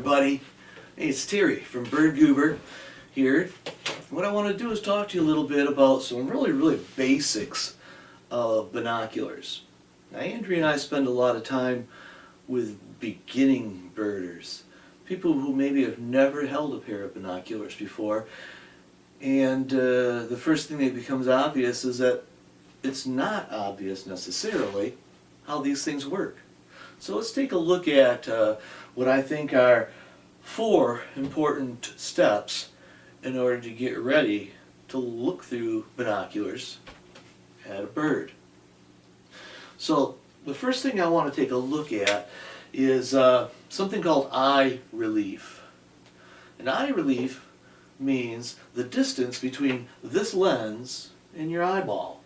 everybody. Hey, it's Terry from Bird Goober here. What I want to do is talk to you a little bit about some really basics of binoculars. Now, Andrea and I spend a lot of time with beginning birders, people who maybe have never held a pair of binoculars before, and the first thing that becomes obvious is that it's not obvious necessarily how these things work. So let's take a look at what I think are 4 important steps in order to get ready to look through binoculars at a bird. So the first thing I want to take a look at is something called eye relief. And eye relief means the distance between this lens and your eyeball.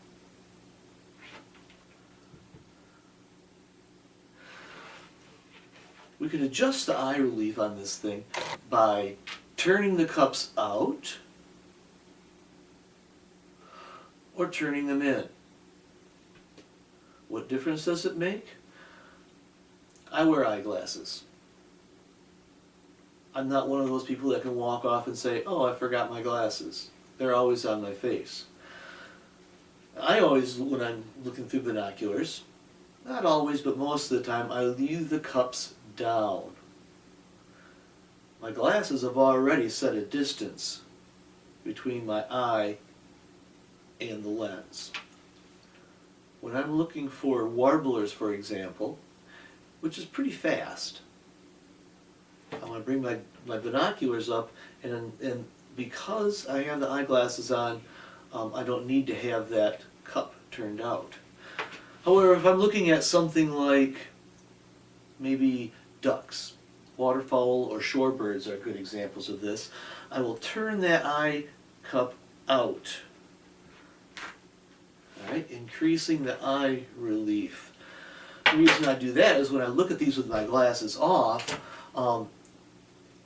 We can adjust the eye relief on this thing by turning the cups out or turning them in. What difference does it make? I wear eyeglasses. I'm not one of those people that can walk off and say, oh, I forgot my glasses. They're always on my face. I always, when I'm looking through binoculars, not always, but most of the time, I leave the cups down. My glasses have already set a distance between my eye and the lens. When I'm looking for warblers, for example, which is pretty fast, I want to bring my binoculars up, and because I have the eyeglasses on, I don't need to have that cup turned out. However, if I'm looking at something like maybe ducks, waterfowl, or shorebirds are good examples of this, I will turn that eye cup out. Alright, increasing the eye relief. The reason I do that is when I look at these with my glasses off,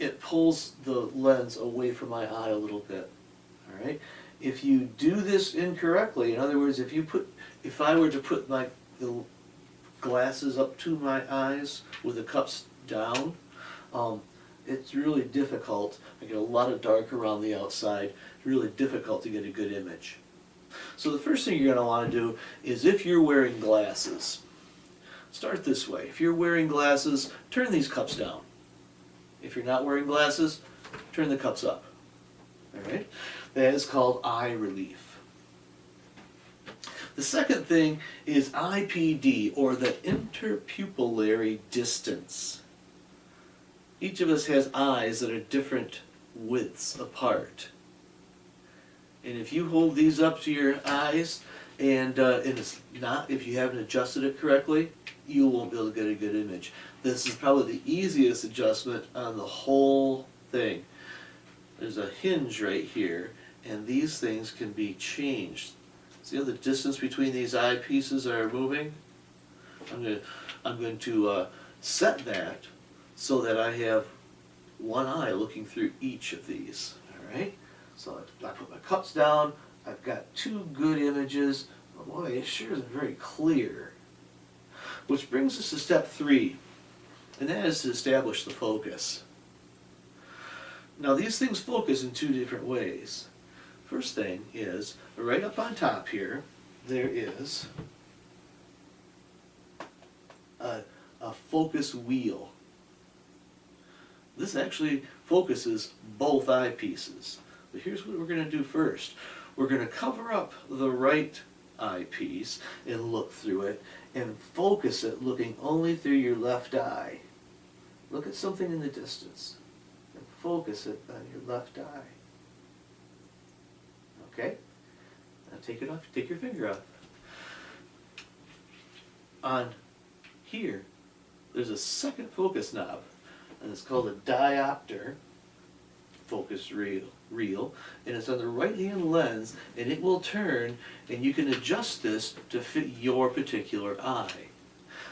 it pulls the lens away from my eye a little bit. Alright? If you do this incorrectly, in other words, if I were to put the glasses up to my eyes with the cups down, it's really difficult. I get a lot of dark around the outside. It's really difficult to get a good image. So the first thing you're going to want to do is, if you're wearing glasses, start this way. If you're wearing glasses, turn these cups down. If you're not wearing glasses, turn the cups up. Alright? That is called eye relief. The second thing is IPD, or the interpupillary distance. Each of us has eyes that are different widths apart. And if you hold these up to your eyes and it's not, if you haven't adjusted it correctly, you won't be able to get a good image. This is probably the easiest adjustment on the whole thing. There's a hinge right here, and these things can be changed. See how the distance between these eye pieces are moving? I'm going to set that so that I have one eye looking through each of these. All right? So I put my cups down. I've got 2 good images. Oh boy, it sure is very clear. Which brings us to step 3, and that is to establish the focus. Now, these things focus in 2 different ways. First thing is, right up on top here, there is a focus wheel. This actually focuses both eyepieces. But here's what we're going to do first. We're going to cover up the right eyepiece and look through it, and focus it looking only through your left eye. Look at something in the distance and focus it on your left eye. Okay? Now take it off, take your finger off. On here, there's a second focus knob, and it's called a diopter focus reel, and it's on the right hand lens, and it will turn, and you can adjust this to fit your particular eye.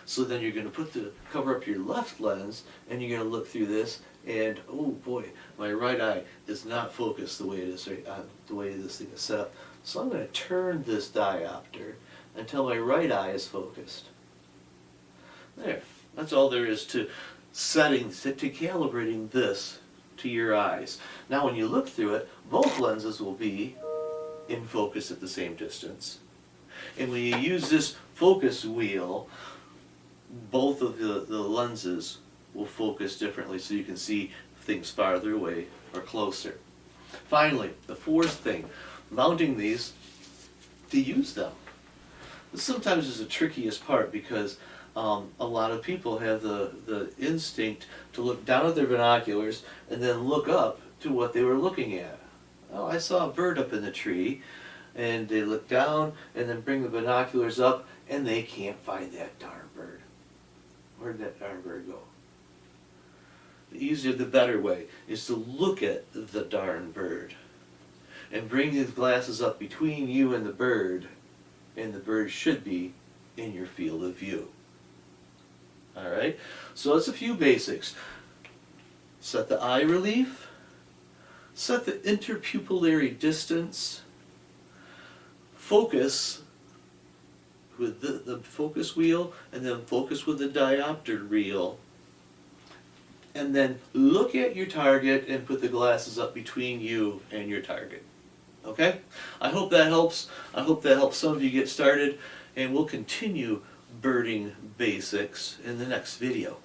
So then you're going to cover up your left lens, and you're going to look through this, and oh boy, my right eye is not focused the way it is right on the way this thing is set up. So I'm going to turn this diopter until my right eye is focused. There. That's all there is to settings to calibrating this to your eyes. Now when you look through it, both lenses will be in focus at the same distance. And when you use this focus wheel, both of the lenses will focus differently so you can see things farther away or closer. Finally, the fourth thing, mounting these to use them. This sometimes is the trickiest part because a lot of people have the instinct to look down at their binoculars and then look up to what they were looking at. Oh, I saw a bird up in the tree, and they look down and then bring the binoculars up and they can't find that darn bird. Where'd that darn bird go? The easier the better way is to look at the darn bird and bring these glasses up between you and the bird should be in your field of view. Alright, so that's a few basics. Set the eye relief, set the interpupillary distance, focus with the focus wheel, and then focus with the diopter reel, and then look at your target and put the glasses up between you and your target. Okay? I hope that helps. I hope that helps some of you get started, and we'll continue birding basics in the next video.